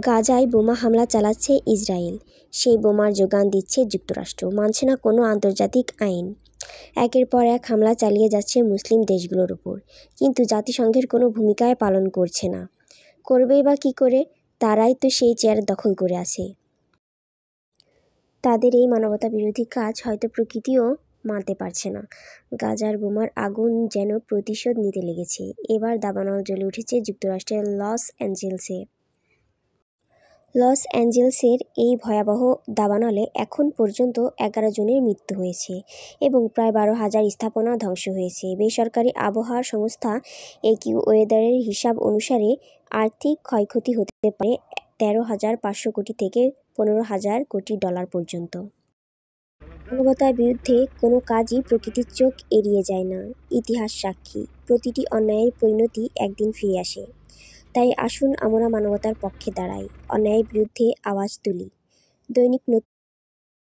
গাজায় বোমা হামলা চালাচ্ছে ইসরায়েল, সেই বোমার যোগান দিচ্ছে যুক্তরাষ্ট্র। মানছে না কোনো আন্তর্জাতিক আইন। একের পর এক হামলা চালিয়ে যাচ্ছে মুসলিম দেশগুলোর উপর, কিন্তু জাতিসংঘের কোনো ভূমিকায় পালন করছে না। করবেই বা কী করে? তারাই তো সেই চেয়ার দখল করে আছে। তাদের এই মানবতা বিরোধী কাজ হয়তো প্রকৃতিও মানতে পারছে না। গাজার বোমার আগুন যেন প্রতিশোধ নিতে লেগেছে। এবার দাবানল জ্বলে উঠেছে যুক্তরাষ্ট্রের লস অ্যাঞ্জেলসের এই ভয়াবহ দাবানলে এখন পর্যন্ত 11 জনের মৃত্যু হয়েছে এবং প্রায় 12,000 স্থাপনা ধ্বংস হয়েছে। বেসরকারি আবহাওয়ার সংস্থা একিউওয়েদারের হিসাব অনুসারে আর্থিক ক্ষয়ক্ষতি হতে পারে 13,500 কোটি থেকে 15,000 কোটি ডলার পর্যন্ত। মানবতার বিরুদ্ধে কোনো কাজই প্রকৃতির চোখ এড়িয়ে যায় না। ইতিহাস সাক্ষী, প্রতিটি অন্যায়ের পরিণতি একদিন ফিরে আসে। তাই আসুন আমরা মানবতার পক্ষে দাঁড়াই, অন্যায়ের বিরুদ্ধে আওয়াজ তুলি। দৈনিক